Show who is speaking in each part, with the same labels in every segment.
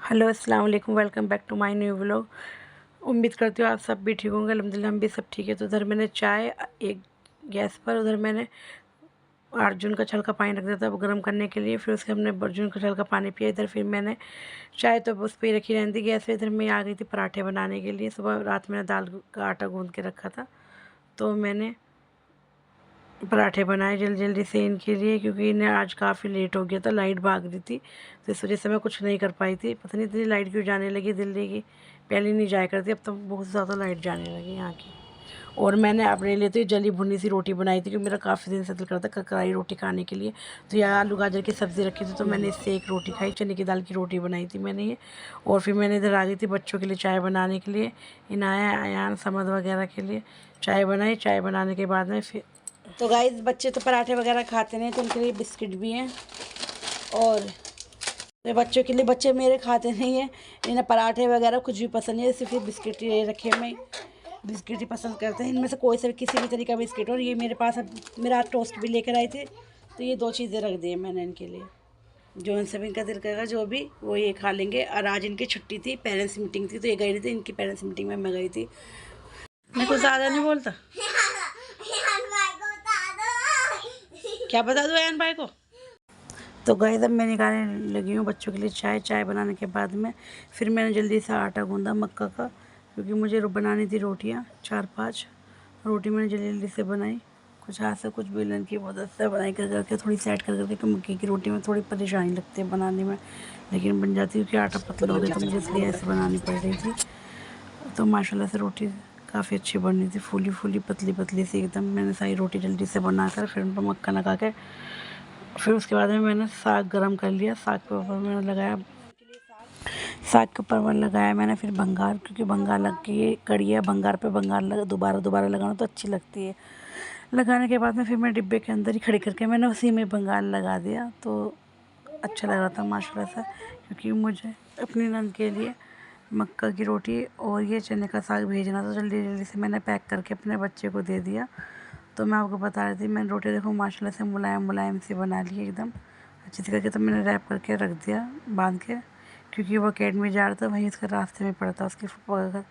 Speaker 1: Hello अस्सलाम वालेकुम, welcome back to my new vlog. उम्मीद करती हूँ आप सब भी ठीक होंगे। अल्हम्दुलिल्लाह हम भी सब ठीक है। तो उधर मैंने चाय एक गैस पर, उधर मैंने अर्जुन का छल का पानी रख दिया था वो गर्म करने के लिए। फिर उसके हमने अर्जुन का छल का पानी पिया। इधर फिर मैंने चाय तो उस पर ही रखी रहती गैस पे। इधर मैं आ गई थी पराठे बनाने के लिए। सुबह रात मैंने दाल का आटा गूँध के रखा था, तो मैंने पराठे बनाए जल्दी जल्दी से इनके लिए, क्योंकि इन्हें आज काफ़ी लेट हो गया था, लाइट भाग रही थी, तो इस वजह से मैं कुछ नहीं कर पाई थी। पता नहीं इतनी लाइट क्यों जाने लगी दिल्ली की, पहले नहीं जाया करती, अब तो बहुत ज़्यादा लाइट जाने लगी यहाँ की। और मैंने अपने लिए तो जली भुनी सी रोटी बनाई थी, क्योंकि मेरा काफ़ी दिन से दिल करता था ककराई रोटी खाने के लिए। तो यहाँ आलू गाजर की सब्ज़ी रखी थी, तो मैंने इससे एक रोटी खाई। चने की दाल की रोटी बनाई थी मैंने ये। और फिर मैंने इधर आ गई थी बच्चों के लिए चाय बनाने के लिए, इनाया अयान समद वगैरह के लिए चाय बनाई। चाय बनाने के बाद में फिर तो गाइस बच्चे तो पराठे वगैरह खाते नहीं, तो उनके लिए बिस्किट भी हैं। और मेरे बच्चों के लिए, बच्चे मेरे खाते नहीं हैं, इन्हें पराठे वगैरह कुछ भी पसंद नहीं है, सिर्फ बिस्किट ये रखे मैं बिस्किट ही पसंद करते हैं। इनमें से कोई सा किसी भी तरीका बिस्किट। और ये मेरे पास अब मेरा टोस्ट भी लेकर आए थे, तो ये दो चीज़ें रख दी हैं मैंने इनके लिए। जो इनसे भी इनका दिल करेगा जो भी वो ये खा लेंगे। और आज इनकी छुट्टी थी, पेरेंट्स मीटिंग थी, तो ये गई नहीं थी। इनकी पेरेंट्स मीटिंग में मैं गई थी। मैं कुछ ज़्यादा नहीं बोलता, क्या बता दो अयान भाई को। तो गाइस अब मैं निकालने लगी हूँ बच्चों के लिए चाय। चाय बनाने के बाद में फिर मैंने जल्दी से आटा गूंदा मक्का का, क्योंकि मुझे बनानी थी रोटियाँ 4-5 रोटी मैंने जल्दी जल्दी से बनाई। कुछ हाथ से कुछ बेलन की मदद से बनाई कर करके, थोड़ी सेट कर करके। मक्के की रोटी में थोड़ी परेशानी लगती है बनाने में, लेकिन बन जाती है, क्योंकि आटा पतला हो गया तो मुझे इसलिए ऐसे बनानी पड़ रही थी। तो माशाल्लाह से रोटी काफ़ी अच्छी बन रही थी, फूली फूली पतली पतली सी एकदम। मैंने सारी रोटी जल्दी से बनाकर फिर उन पर मक्का लगा के, फिर उसके बाद में मैंने साग गरम कर लिया। साग के ऊपर मैंने लगाया, साग के ऊपर मैंने लगाया मैंने फिर भंगार, क्योंकि भंगार लग के ये कड़ी है, भंगार पे भंगार लगा दोबारा दोबारा लगाना तो अच्छी लगती है। लगाने के बाद में फिर मैं डिब्बे के अंदर ही खड़ी करके मैंने उसी में भंगार लगा दिया, तो अच्छा लग रहा था माशाल्लाह से। क्योंकि मुझे अपनी नंद के लिए मक्का की रोटी और ये चने का साग भेजना था, जल्दी जल्दी से मैंने पैक करके अपने बच्चे को दे दिया। तो मैं आपको बता रही थी, मैंने रोटी देखो माशाल्लाह से मुलायम मुलायम सी बना ली एकदम अच्छी सी करके। तो मैंने रैप करके रख दिया बांध के, क्योंकि वो अकेडमी जा रहा था, वहीं उसका रास्ते में पड़ता उसके फुफा का घर,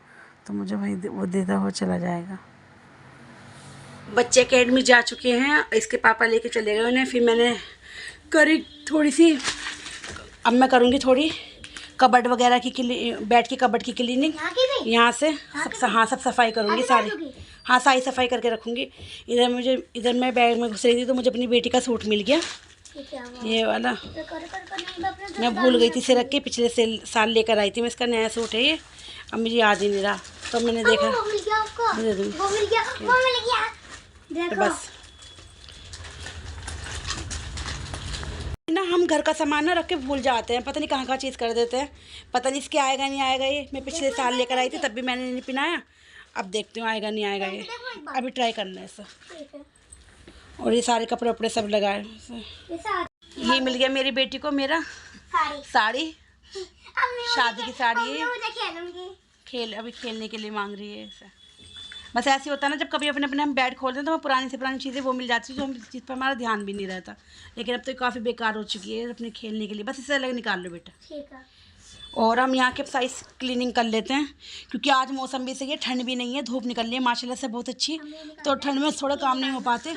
Speaker 1: तो मुझे वहीं वो देता हुआ चला जाएगा। बच्चे अकेडमी जा चुके हैं, इसके पापा लेके चले गए उन्हें। फिर मैंने करी थोड़ी सी, अब मैं करूँगी थोड़ी कबर्ड वगैरह की बेड की कबर्ड की क्लीनिंग यहाँ से सब सफाई करूँगी सारी। हाँ सारी सफाई करके रखूँगी। इधर मैं बैग में घुस रही थी, तो मुझे अपनी बेटी का सूट मिल गया, ये वाला। मैं भूल गई थी इसे रख के, पिछले साल लेकर आई थी मैं, इसका नया सूट है ये, अब मुझे याद ही नहीं रहा, तो मैंने देखा दे दूँगी। तो बस ना, हम घर का सामान ना रख के भूल जाते हैं, पता नहीं कहाँ कहाँ चीज़ कर देते हैं, पता नहीं इसके आएगा नहीं आएगा। ये मैं पिछले साल लेकर आई थी, तब भी मैंने नहीं पहनाया, अब देखती हूँ आएगा नहीं आएगा ये, अभी ट्राई करना है ऐसा। और ये सारे कपड़े वपड़े सब लगाए। ये मिल गया मेरी बेटी को मेरा साड़ी, शादी की साड़ी है, अभी खेलने के लिए मांग रही है ऐसा। बस ऐसे होता है ना, जब कभी अपने अपने हम बेड खोलते हैं तो पुरानी से पुरानी चीज़ें वो मिल जाती है, जो हम चीज़ पर हमारा ध्यान भी नहीं रहता। लेकिन अब तो काफ़ी बेकार हो चुकी है अपने खेलने के लिए। बस इसे अलग निकाल लो बेटा, ठीक है। और हम यहाँ के साइज क्लीनिंग कर लेते हैं, क्योंकि आज मौसम भी सही है, ठंड भी नहीं है, धूप निकल रही है माशाल्लाह से बहुत अच्छी। तो ठंड में थोड़ा काम नहीं हो पाते।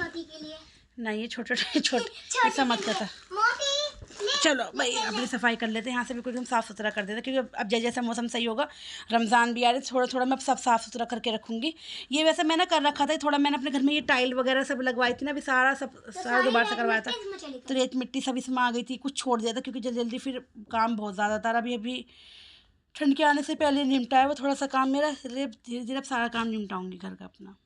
Speaker 1: नहीं ये छोटे छोटे ऐसा मत करता। चलो भाई अपनी सफाई कर लेते हैं, यहाँ से भी कुछ हम साफ़ सुथरा कर देते हैं, क्योंकि अब जैसे जैसा मौसम सही होगा, रमज़ान भी आ रहे, थोड़ा थोड़ा मैं सब साफ़ सुथरा करके रखूँगी। ये वैसे मैंने कर रखा था थोड़ा, मैंने अपने घर में ये टाइल वगैरह सब लगवाई थी ना, अभी सारा दोबारा से करवाया था, तो रेत मिट्टी सब इसमें आ गई थी, कुछ छोड़ दिया था, क्योंकि जल्दी जल्दी फिर काम बहुत ज़्यादा था। अभी ठंड के आने से पहले निपटाया वो थोड़ा सा काम मेरा, धीरे धीरे अब सारा काम निपटाऊँगी घर का अपना।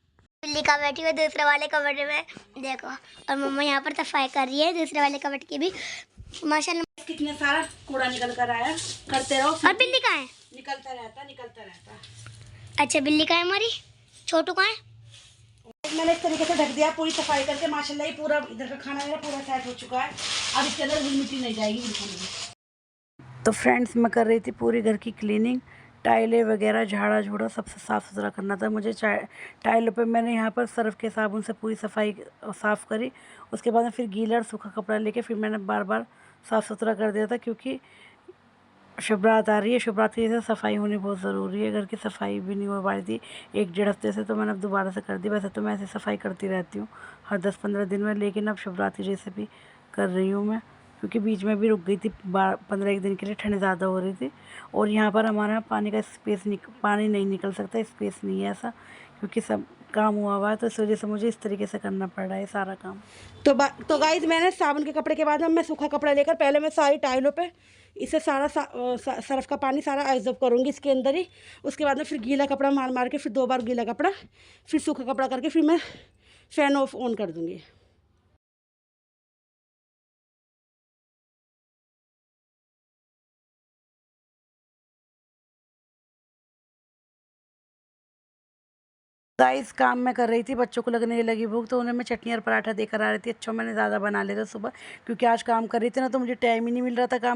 Speaker 2: बिल्ली का बैठी हुई दूसरे वाले कबर्ड में देखो, और मम्मा यहाँ पर सफाई कर रही है दूसरे वाले कबर्ड की भी माशाल्लाह।
Speaker 1: कितने सारा कूड़ा निकल कर आया, करते रहो।
Speaker 2: और बिल्ली कहाँ है?
Speaker 1: निकलता रहता।
Speaker 2: अच्छा बिल्ली कहाँ है हमारी? छोटू कहाँ है?
Speaker 1: मैंने इस तरीके से ढक दिया पूरी सफाई करके, माशाल्लाह ये पूरा इधर का खाना मेरा पूरा सेट हो चुका है। अब इसके अंदर मिट्टी नहीं जाएगी बिल्कुल भी। तो फ्रेंड्स मैं कर रही थी पूरी घर की क्लीनिंग, टाइलें वगैरह झाड़ा झूड़ा सबसे साफ़ सुथरा करना था मुझे। टाइलों पे मैंने यहाँ पर सर्फ के साबुन से पूरी सफाई साफ़ करी। उसके बाद में फिर गीला और सूखा कपड़ा लेके फिर मैंने बार बार साफ़ सुथरा कर दिया था, क्योंकि शिवरात आ रही है, शिवरात्रि से सफाई होनी बहुत ज़रूरी है। घर की सफाई भी नहीं हो पा रही थी 1-1.5 हफ्ते से, तो मैंने अब दोबारा से कर दी। वैसे तो मैं ऐसी सफाई करती रहती हूँ हर 10-15 दिन में, लेकिन अब शिवरात्रि जैसे भी कर रही हूँ मैं, क्योंकि बीच में भी रुक गई थी 15 दिन के लिए, ठंड ज़्यादा हो रही थी। और यहाँ पर हमारा पानी का पानी नहीं निकल सकता, स्पेस नहीं है ऐसा, क्योंकि सब काम हुआ है, तो इस वजह से मुझे इस तरीके से करना पड़ रहा है सारा काम। तो गाइस, मैंने साबुन के कपड़े के बाद में मैं सूखा कपड़ा लेकर पहले मैं सारी टाइलों पे इसे सारा सर्फ का पानी सारा एब्जॉर्ब करूँगी इसके अंदर ही। उसके बाद में फिर गीला कपड़ा मार मार के, फिर 2 बार गीला कपड़ा, फिर सूखा कपड़ा करके, फिर मैं फ़ैन ऑन कर दूँगी। गाइस, काम मैं कर रही थी, बच्चों को लगने लगी भूख, तो उन्हें मैं चटनी और पराठा देकर आ रही थी। अच्छा, मैंने ज़्यादा बना लिया था सुबह, क्योंकि आज काम कर रही थी ना, तो मुझे टाइम ही नहीं मिल रहा था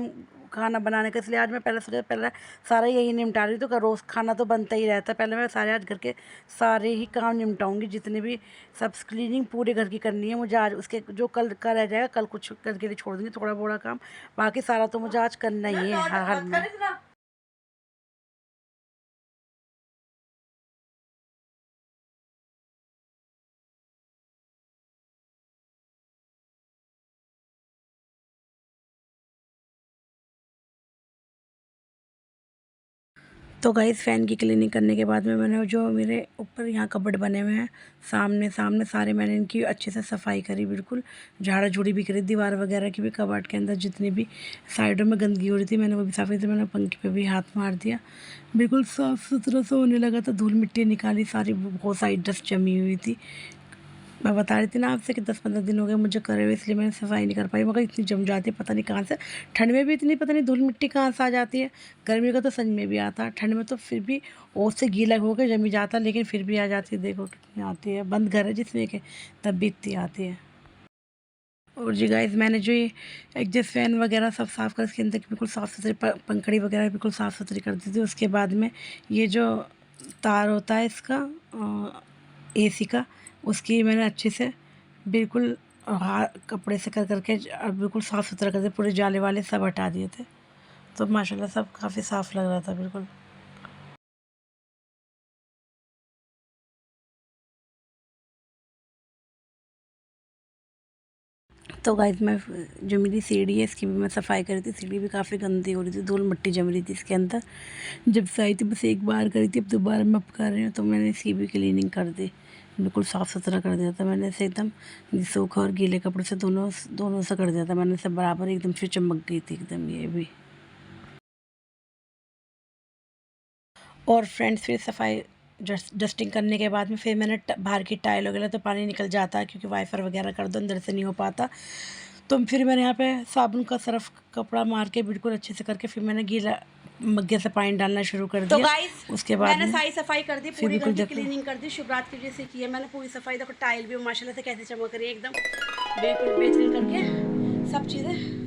Speaker 1: खाना बनाने का, इसलिए आज मैं पहले सोचा पहले सारा यही निपटा रही थी। तो रोज़ खाना तो बनता ही रहता है, पहले मैं सारे आज घर के सारे ही काम निपटाऊँगी, जितने भी सब क्लीनिंग पूरे घर की करनी है मुझे आज। उसके जो कल का रह जाएगा, कल कुछ करके लिए छोड़ दूँगी थोड़ा बोड़ा काम, बाकी सारा तो मुझे आज करना ही है हर हाल में। तो गाइस, फ़ैन की क्लीनिंग करने के बाद में मैंने जो मेरे ऊपर यहाँ कबर्ड बने हुए हैं, सामने सामने सारे मैंने इनकी अच्छे से सफाई करी, बिल्कुल झाड़ा झूड़ी भी करी, दीवार वगैरह की भी, कबर्ड के अंदर जितनी भी साइडों में गंदगी हो रही थी मैंने वो भी साफ़ की थी। मैंने पंखे पे भी हाथ मार दिया, बिल्कुल साफ़ सुथरा सा होने लगा था। धूल मिट्टी निकाली सारी, बहुत सारी डस्ट जमी हुई थी। मैं बता रही थी ना आपसे कि 10-15 दिन हो गए मुझे करे हुए, इसलिए मैंने सफाई नहीं कर पाई, मगर इतनी जम जाती है पता नहीं कहाँ से। ठंड में भी इतनी पता नहीं धूल मिट्टी कहाँ से आ जाती है। गर्मी का तो सच में भी आता है, ठंड में तो फिर भी ओस से गीला होकर जमी जाता, लेकिन फिर भी आ जाती है। देखो कितनी आती है, बंद घर है जिसमें कि तब भी इतनी आती है। और जी गाइस, मैंने जो ये एग्जॉस्ट फैन वगैरह सब साफ़ कर, इसके अंदर बिल्कुल साफ़ सुथरी पंखड़ी वगैरह बिल्कुल साफ़ सुथरी कर दी थी। उसके बाद में ये जो तार होता है इसका एसी का, उसकी मैंने अच्छे से बिल्कुल कपड़े से कर करके बिल्कुल साफ़ सुथरा कर दिया, पूरे जाले वाले सब हटा दिए थे। तो माशाल्लाह सब काफ़ी साफ़ लग रहा था बिल्कुल। तो गाइस, मैं जो मेरी सीढ़ी है इसकी भी मैं सफाई कर रही थी। सीढ़ी भी काफ़ी गंदी हो रही थी, धूल मिट्टी जम रही थी इसके अंदर। जब से आई थी बस एक बार करी थी, अब दोबारा मैं अब कर रही हूँ, तो मैंने इसकी भी क्लीनिंग कर दी, बिल्कुल साफ़ सुथरा कर दिया था मैंने इसे एकदम, सूखा और गीले कपड़े से दोनों दोनों से कर दिया था मैंने सब बराबर, एकदम फिर चमक गई थी एकदम ये भी। और फ्रेंड्स, फिर सफाई डस्टिंग करने के बाद में फिर मैंने बाहर की टाइल वगैरह तो पानी निकल जाता है, क्योंकि वाइफर वगैरह कर दो अंदर से नहीं हो पाता, तो फिर मैंने यहाँ पे साबुन का सर्फ कपड़ा मार के बिल्कुल अच्छे से करके फिर मैंने गीला मग्गे से पानी डालना शुरू कर दिया। तो गाइस, उसके बाद मैंने सारी सफाई कर दी, पूरी घर की क्लीनिंग कर दी, शिवरात्रि जैसे की है मैंने पूरी सफाई। देखो टाइल भी माशाल्लाह से कैसे चमक रही है, एकदम बिल्कुल बेहतरीन करके सब चीज़ें,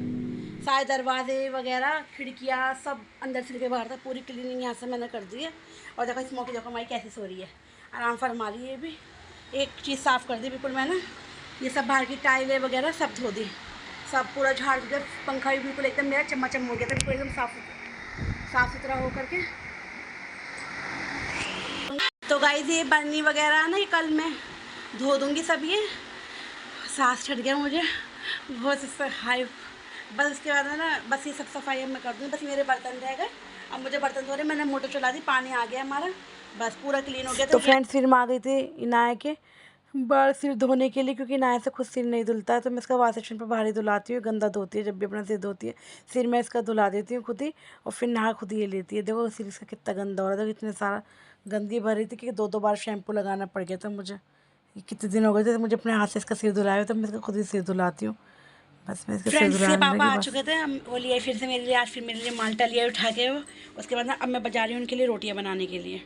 Speaker 1: सारे दरवाजे वगैरह खिड़कियाँ सब अंदर से लेके बाहर तक पूरी क्लीनिंग यहाँ से मैंने कर दी है। और देखो इस मौके देखो हमारी कैसे सो रही है, आराम फरमा रही है। ये भी एक चीज़ साफ़ कर दी बिल्कुल मैंने, ये सब बाहर की टाइलें वगैरह सब धो दी, सब पूरा झाड़ दिया। पंखा भी बिल्कुल एकदम मेरा चमाचम हो गया था, बिल्कुल एकदम साफ़ सुथरा हो करके। तो गाइस, ये बर्नी वगैरह ना ये कल मैं धो दूँगी सब। ये सांस छट गया मुझे बहुत इससे हाई। बस उसके बाद में ना बस ये सब सफाई मैं कर दूँगी, बस मेरे बर्तन रह गए, अब मुझे बर्तन धो रहे। मैंने मोटर चला दी, पानी आ गया हमारा, बस पूरा क्लीन हो गया। तो फ्रेंड्स, फिर मैं आ गई थी इनाया के बाल सिर धोने के लिए, क्योंकि इनाया से खुद सिर नहीं धुलता है, तो मैं इसका वॉश सेक्शन पर बाहर ही धुलाती हूँ। गंदा धोती है, जब भी अपना सिर धोती है सिर मैं इसका धुला देती हूँ खुद ही, और फिर नहा खुद ही लेती है। देखो सिर इसका कितना गंदा हो रहा था, इतने सारा गंदगी भर रही थी कि 2-2 बार शैम्पू लगाना पड़ गया था मुझे। कितने दिन हो गए थे मुझे अपने हाथ से इसका सिर धुलाया, तो मैं इसका खुद ही सिर धुलाती हूँ। बस मैं इसके फ्रेंड्स से पापा आ चुके थे, हम वो लिए फिर से मेरे लिए, आज फिर मेरे लिए माल्टा लिया उठा के वो। उसके बाद ना अब मैं बजा रही हूँ उनके लिए रोटियाँ बनाने के लिए।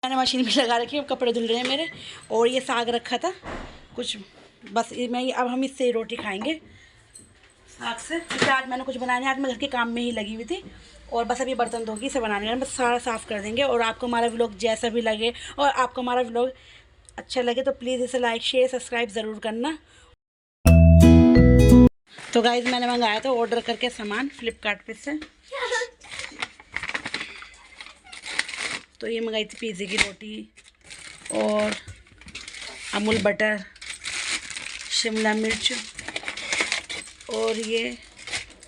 Speaker 1: मैंने मशीन भी लगा रखी है, कपड़े धुल रहे हैं मेरे, और ये साग रखा था कुछ, बस मैं अब हम इससे रोटी खाएंगे साग से, क्योंकि आज मैंने कुछ बनाया नहीं, आज मैं घर के काम में ही लगी हुई थी। और बस अभी बर्तन धोगी इसे बनाने में, बस सारा साफ़ कर देंगे। और आपको हमारा व्लॉग जैसा भी लगे और आपको हमारा व्लॉग अच्छा लगे तो प्लीज़ इसे लाइक शेयर सब्सक्राइब ज़रूर करना। तो गाइज़, मैंने मंगाया था ऑर्डर करके सामान फ्लिपकार्ट पे से, तो ये मंगाई थी पिज़्ज़े की रोटी और अमूल बटर, शिमला मिर्च और ये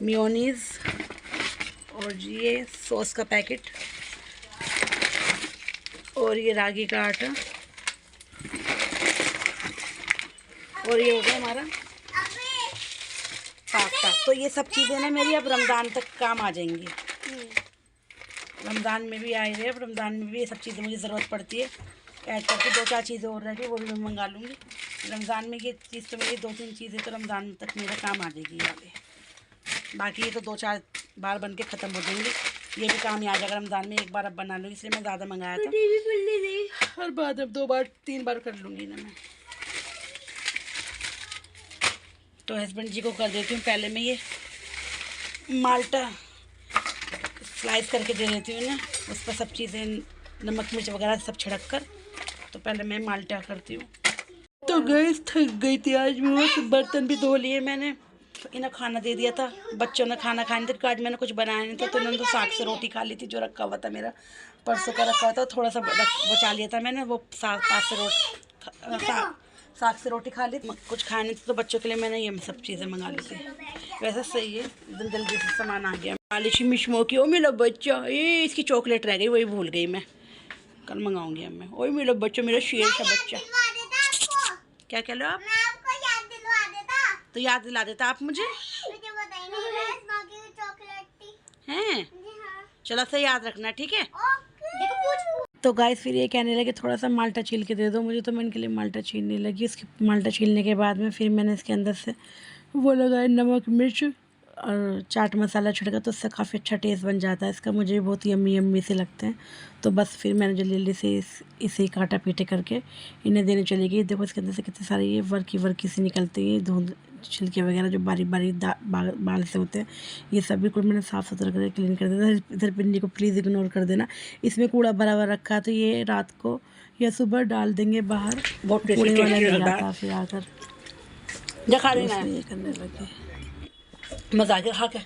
Speaker 1: मेयोनीज़ और ये सॉस का पैकेट और ये रागी का आटा और ये हो गया हमारा पास्ता। तो ये सब चीज़ें ना मेरी अब रमज़ान तक काम आ जाएंगी। रमज़ान में भी आए रहे, अब रमज़ान में भी ये सब चीज़ें मुझे ज़रूरत पड़ती है। ऐड करके 2-4 चीज़ें और रह गई, वो भी मैं मंगा लूँगी। रमज़ान में ये चीज़ तो मेरी 2-3 चीज़ें तो रमज़ान तक मेरा काम आ जाएगी ये वाले। बाकी ये तो 2-4 बार बन के ख़त्म हो जाएंगे। ये भी काम ही आ जाएगा रमज़ान में, एक बार अब बना लूँगी, इसलिए मैं ज़्यादा मंगाया था। हर बार अब 2 बार 3 बार कर लूँगी ना मैं। तो हस्बैंड जी को कर देती हूँ पहले मैं ये माल्टा स्लाइस करके दे देती हूँ ना, उस पर सब चीज़ें नमक मिर्च वगैरह सब छिड़क कर। तो पहले मैं माल्टा करती हूँ। तो गैस थक गई थी आज मैं, तो बर्तन भी धो लिए मैंने। इन्हें खाना दे दिया था, बच्चों ने खाना खाने थे, आज मैंने कुछ बनाया नहीं था, तो उन्होंने तो साग से रोटी खा ली थी जो रखा हुआ था मेरा, परसों का रखा हुआ था, थोड़ा सा बचा लिया था मैंने, वो साग से रोटी खा ली। कुछ खाया नहीं था तो बच्चों के लिए मैंने ये सब चीज़ें मंगा ली थी। वैसे सही है, एकदम जल्दी से सामान आ गया। मालिशी मिशमो की, ओ मेरा बच्चा, ये इसकी चॉकलेट रह गई, वही भूल गई मैं, कल मंगाऊंगी अब मैं। ओए मेरा बच्चा, मेरा शेर सा बच्चा। क्या कह लो आप? तो याद दिला देता आप मुझे हैं? चलो सही याद रखना, ठीक है। तो गाइस फिर ये कहने लगे थोड़ा सा माल्टा छील के दे दो मुझे, तो मैं इनके लिए माल्टा छीलने लगी। उसके माल्टा छीलने के बाद में फिर मैंने इसके अंदर से वो लगाया नमक मिर्च और चाट मसाला छिड़का, तो उससे काफ़ी अच्छा टेस्ट बन जाता है इसका। मुझे बहुत यम्मी यम्मी से लगते हैं। तो बस फिर मैंने जल्दी जल्दी से इसे काटा पीटे करके इन्हें देने चली गई। देखो इसके अंदर से कितने सारे ये वर्की से निकलते हैं, धुंध छिलके वगैरह जो बारीक बारीक बाल से होते हैं, ये सब बिल्कुल मैंने साफ़ सुथरा करके क्लीन कर देना। इधर पिंडी को प्लीज़ इग्नोर कर देना, इसमें कूड़ा भरा हुआ रखा है, तो ये रात को या सुबह डाल देंगे बाहर। बहुत कूड़े वाला नहीं आता फिर आकर ये करने लगे मजा आ गया खा के।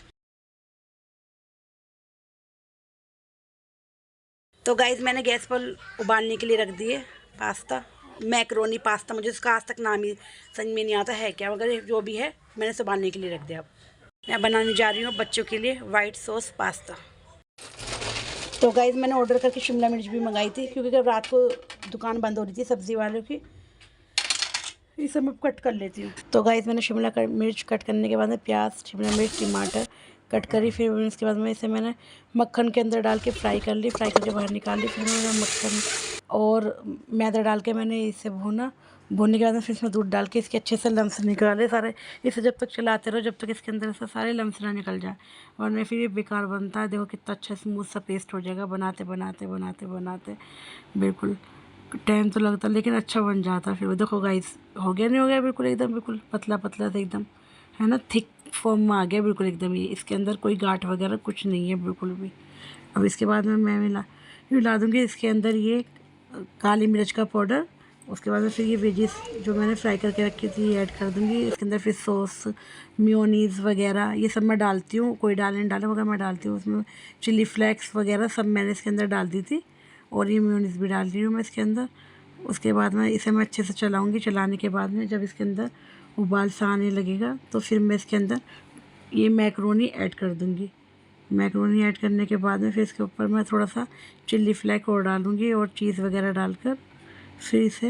Speaker 1: तो गाइज मैंने गैस पर उबालने के लिए रख दिए पास्ता, मैक्रोनी पास्ता, मुझे उसका आज तक नाम ही समझ में नहीं आता है क्या, मगर जो भी है मैंने इसे उबालने के लिए रख दिया। अब मैं बनाने जा रही हूँ बच्चों के लिए वाइट सॉस पास्ता। तो गाइज मैंने ऑर्डर करके शिमला मिर्च भी मंगाई थी, क्योंकि रात को दुकान बंद हो रही थी सब्ज़ी वालों की, ये सब मैं कट कर लेती हूँ। तो गाइस मैंने शिमला मिर्च कट करने के बाद में प्याज, शिमला मिर्च, टमाटर कट करी। फिर उसके बाद में इसे मैंने मक्खन के अंदर डाल के फ्राई कर ली, फ्राई करके बाहर निकाल ली। फिर मैंने मक्खन और मैदा डाल के मैंने इसे भूनने के बाद में फिर इसमें दूध डाल के इसके अच्छे से लम्स निकाले सारे। इसे जब तक चलाते रहो जब तक इसके अंदर से सारे लम्स ना निकल जाए, वरना फिर ये बेकार बनता है। देखो कितना अच्छा स्मूथ सा पेस्ट हो जाएगा बनाते बनाते बनाते बनाते। बिल्कुल टाइम तो लगता लेकिन अच्छा बन जाता। फिर वो देखो गाइस हो गया नहीं हो गया, बिल्कुल एकदम बिल्कुल पतला पतला से एकदम, है ना, थिक फॉर्म में आ गया बिल्कुल एकदम। ये इसके अंदर कोई गांठ वगैरह कुछ नहीं है बिल्कुल भी। अब इसके बाद में मैं मिला दूँगी इसके अंदर ये काली मिर्च का पाउडर। उसके बाद में फिर ये वेजिस जो मैंने फ्राई करके रखी थी ये ऐड कर दूँगी। इसके अंदर फिर सॉस, मेयोनीज़ वगैरह ये सब मैं डालती हूँ, कोई डाले नहीं डाले मगर मैं डालती हूँ। उसमें चिली फ्लेक्स वगैरह सब मैंने इसके अंदर डाल दी थी, और ये मेयोनीज़ भी डाल रही हूँ मैं इसके अंदर। उसके बाद में इसे मैं अच्छे से चलाऊँगी। चलाने के बाद में जब इसके अंदर उबाल सा आने लगेगा तो फिर मैं इसके अंदर ये मैक्रोनी ऐड कर दूँगी। मैक्रोनी ऐड करने के बाद में फिर इसके ऊपर मैं थोड़ा सा चिल्ली फ्लेक और डालूँगी और चीज़ वगैरह डालकर फिर इसे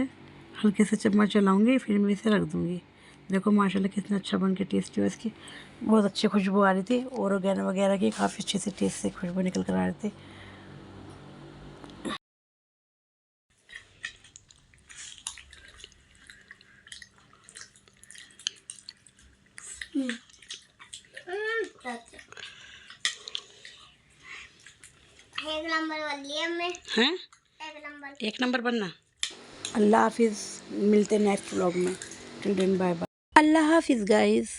Speaker 1: हल्के से चम्मच चलाऊँगी, फिर मैं इसे रख दूँगी। देखो माशाल्लाह कितना अच्छा बन के टेस्टी हो, इसकी बहुत अच्छी खुशबू आ रही थी, ऑर्गेनो वगैरह की काफ़ी अच्छी सी टेस्ट से खुशबू निकल कर आ रही थी।
Speaker 2: एक नंबर वाली है मैं
Speaker 1: हैं, एक नंबर बनना। अल्लाह हाफिज़, मिलते हैं नेक्स्ट व्लॉग में। Till then bye bye. अल्लाह हाफिज़ गाइस।